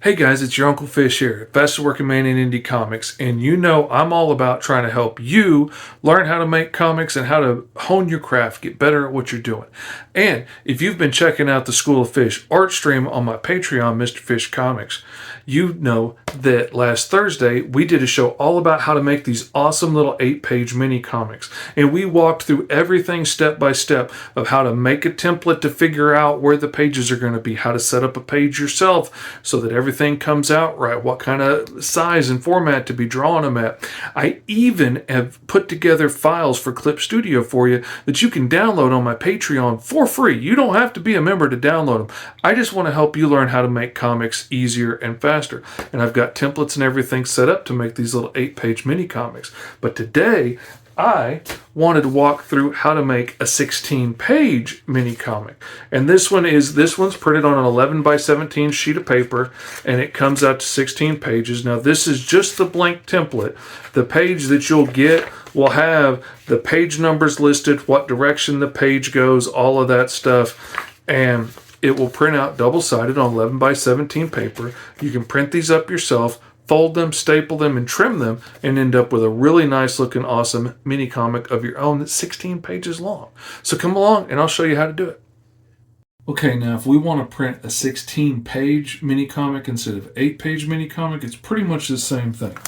Hey guys, it's your Uncle Fish here, fastest working man in indie comics, and you know I'm all about trying to help you learn how to make comics and how to hone your craft, get better at what you're doing. And if you've been checking out the School of Fish art stream on my Patreon, Mr. Fish Comics, you know that last Thursday we did a show all about how to make these awesome little 8-page mini comics. And we walked through everything step by step of how to make a template to figure out where the pages are going to be, how to set up a page yourself so that everything comes out right, what kind of size and format to be drawing them at. I even have put together files for Clip Studio for you that you can download on my Patreon for free. You don't have to be a member to download them. I just want to help you learn how to make comics easier and faster. And I've got templates and everything set up to make these little 8-page mini comics. But today, I wanted to walk through how to make a 16-page mini comic. And this one's printed on an 11 by 17 sheet of paper, and it comes out to 16 pages. Now this is just the blank template. The page that you'll get will have the page numbers listed, what direction the page goes, all of that stuff. And it will print out double-sided on 11 by 17 paper. You can print these up yourself, fold them, staple them, and trim them, and end up with a really nice looking, awesome mini comic of your own that's 16 pages long. So come along and I'll show you how to do it. Okay, now if we want to print a 16-page mini comic instead of 8-page mini comic, it's pretty much the same thing.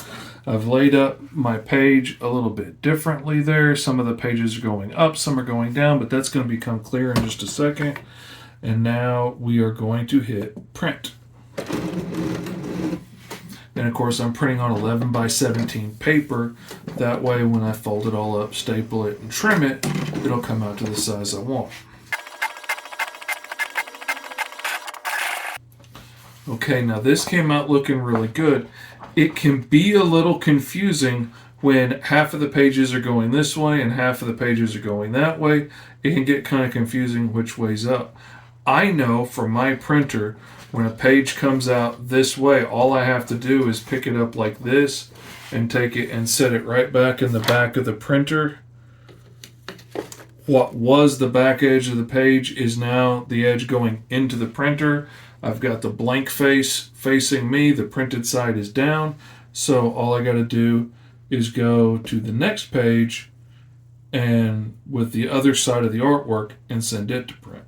I've laid up my page a little bit differently there. Some of the pages are going up, some are going down, but that's going to become clear in just a second. And now we are going to hit print. And of course I'm printing on 11 by 17 paper. That way when I fold it all up, staple it, and trim it, it'll come out to the size I want. Okay, now this came out looking really good. It can be a little confusing when half of the pages are going this way and half of the pages are going that way. It can get kind of confusing which way's up. I know from my printer, when a page comes out this way, all I have to do is pick it up like this and take it and set it right back in the back of the printer. What was the back edge of the page is now the edge going into the printer. I've got the blank face facing me, the printed side is down. So all I got to do is go to the next page and with the other side of the artwork and send it to print.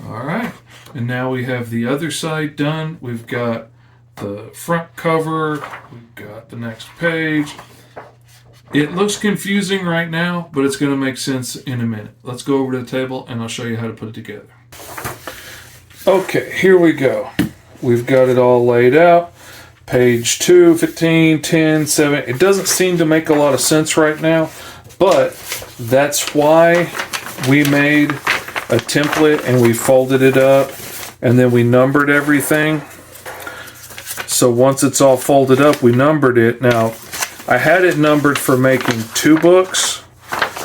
All right, and now we have the other side done. We've got the front cover, we've got the next page. It looks confusing right now, but it's going to make sense in a minute. Let's go over to the table and I'll show you how to put it together. Okay, here we go. We've got it all laid out. Page 2, 15, 10, 7. It doesn't seem to make a lot of sense right now, but that's why we made a template and we folded it up and then we numbered everything. So once it's all folded up, we numbered it. Now, I had it numbered for making 2 books,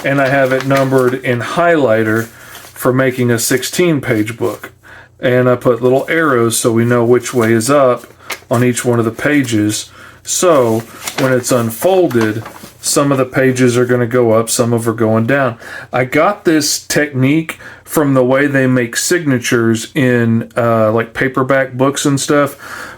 and I have it numbered in highlighter for making a 16-page book. And I put little arrows so we know which way is up on each one of the pages. So when it's unfolded, some of the pages are going to go up, some of them are going down. I got this technique from the way they make signatures in like paperback books and stuff,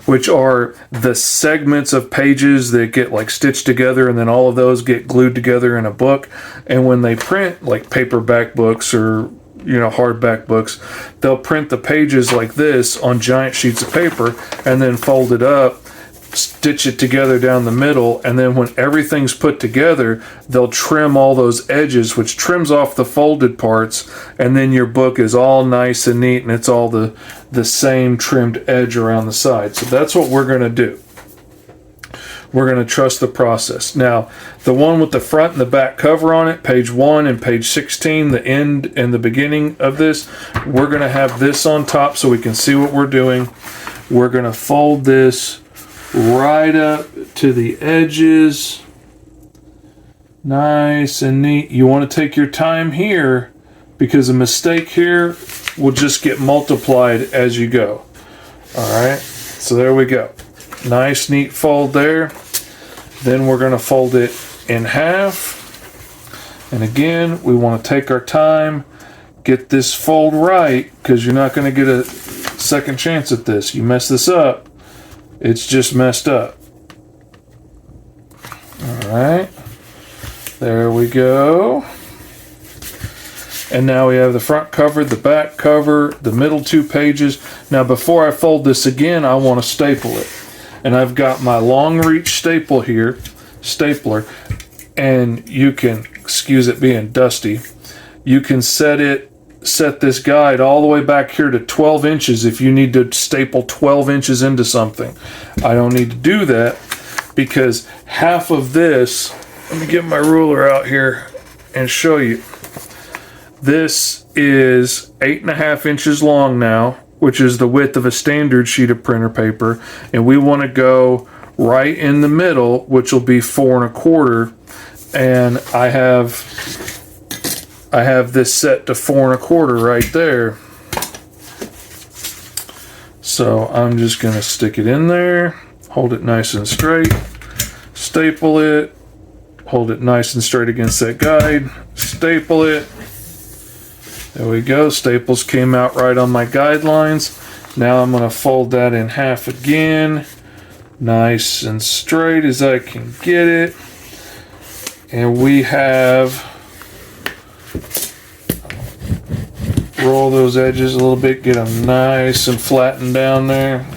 which are the segments of pages that get like stitched together and then all of those get glued together in a book. And when they print like paperback books or hardback books, they'll print the pages like this on giant sheets of paper and then fold it up, stitch it together down the middle, and then when everything's put together, they'll trim all those edges, which trims off the folded parts, and then your book is all nice and neat and it's all the same trimmed edge around the side. So that's what we're going to do. We're going to trust the process. Now, the one with the front and the back cover on it, page 1 and page 16, the end and the beginning of this, we're going to have this on top so we can see what we're doing. We're going to fold this right up to the edges. Nice and neat. You want to take your time here because a mistake here will just get multiplied as you go. Alright, so there we go. Nice neat fold there. Then we're going to fold it in half. And again, we want to take our time, get this fold right, because you're not going to get a second chance at this. You mess this up, it's just messed up. All right, there we go. And now we have the front cover, the back cover, the middle 2 pages. Now before I fold this again, I want to staple it. And I've got my long reach stapler, and you can, excuse it being dusty, you can set this guide all the way back here to 12 inches if you need to staple 12 inches into something. I don't need to do that because half of this, let me get my ruler out here and show you. This is 8.5 inches long now, which is the width of a standard sheet of printer paper, and we want to go right in the middle, which will be 4 1/4. And I have this set to 4 1/4 right there. So I'm just going to stick it in there, hold it nice and straight, staple it, hold it nice and straight against that guide, staple it. There we go. Staples came out right on my guidelines. Now I'm going to fold that in half again, nice and straight as I can get it. And we have, roll those edges a little bit, get them nice and flattened down there.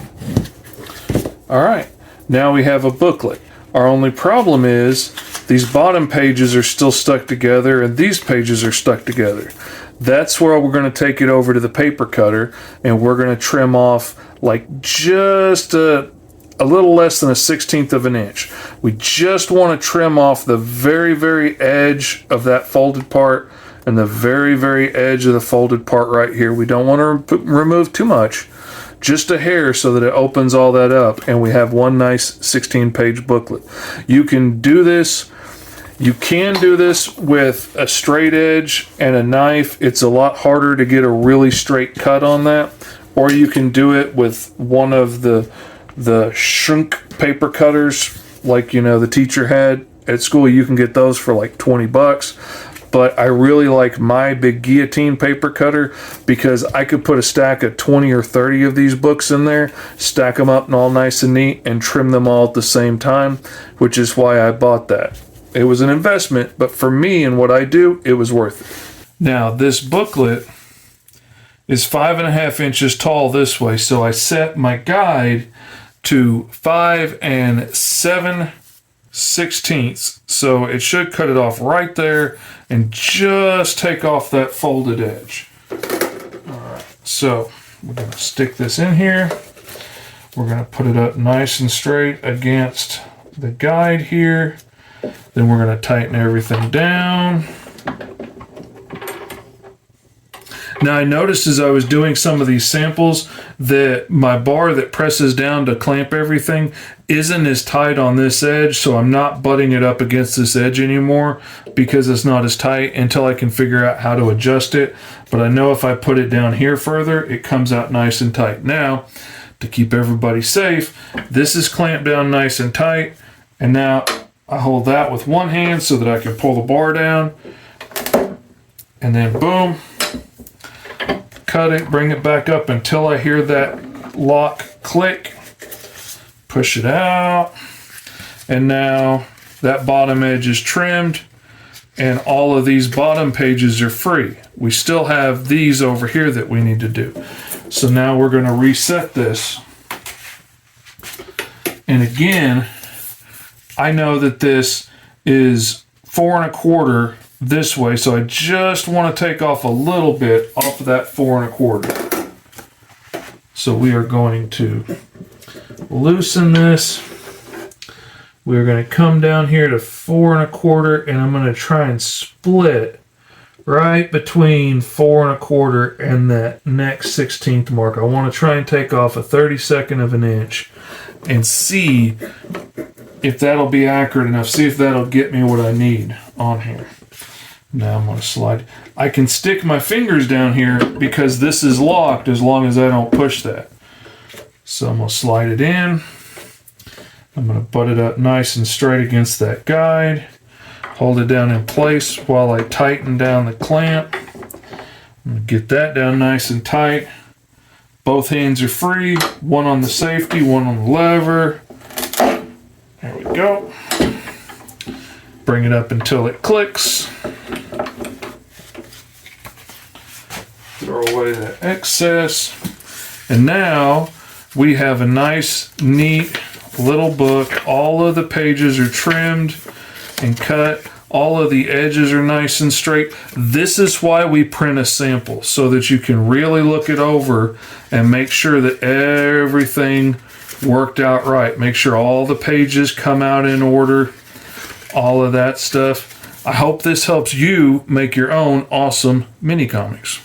All right, now we have a booklet. Our only problem is these bottom pages are still stuck together and these pages are stuck together. That's where we're going to take it over to the paper cutter and we're going to trim off like just a little less than a 1/16 of an inch. We just want to trim off the very, very edge of that folded part and the very, very edge of the folded part right here. We don't want to remove too much, just a hair so that it opens all that up and we have one nice 16-page booklet. You can do this. You can do this with a straight edge and a knife. It's a lot harder to get a really straight cut on that. Or you can do it with one of the shrink paper cutters like, you know, the teacher had at school. You can get those for like $20. But I really like my big guillotine paper cutter because I could put a stack of 20 or 30 of these books in there, stack them up and all nice and neat, and trim them all at the same time, which is why I bought that. It was an investment, but for me and what I do, it was worth it. Now, this booklet is 5.5 inches tall this way, so I set my guide to 5 7/16, so it should cut it off right there and just take off that folded edge. All right, so we're going to stick this in here. We're going to put it up nice and straight against the guide here. Then we're going to tighten everything down. Now I noticed as I was doing some of these samples that my bar that presses down to clamp everything isn't as tight on this edge, so I'm not butting it up against this edge anymore because it's not as tight until I can figure out how to adjust it. But I know if I put it down here further, it comes out nice and tight. Now, to keep everybody safe, this is clamped down nice and tight, and now I hold that with one hand so that I can pull the bar down, and then boom, cut it, bring it back up until I hear that lock click, push it out, and now that bottom edge is trimmed and all of these bottom pages are free. We still have these over here that we need to do. So now we're going to reset this. And again, I know that this is 4 1/4 this way, so I just want to take off a little bit off of that 4 1/4. So we are going to loosen this. We're going to come down here to 4 1/4, and I'm going to try and split right between 4 1/4 and that next 16th mark. I want to try and take off a 32nd of an inch and see if that'll be accurate enough. See if that'll get me what I need on here. Now I'm going to slide. I can stick my fingers down here because this is locked as long as I don't push that. So I'm going to slide it in. I'm going to butt it up nice and straight against that guide. Hold it down in place while I tighten down the clamp. Get that down nice and tight. Both hands are free. One on the safety, one on the lever. There we go. Bring it up until it clicks. Throw away that excess. And now we have a nice, neat little book. All of the pages are trimmed and cut. All of the edges are nice and straight. This is why we print a sample, so that you can really look it over and make sure that everything worked out right. Make sure all the pages come out in order, all of that stuff. I hope this helps you make your own awesome mini comics.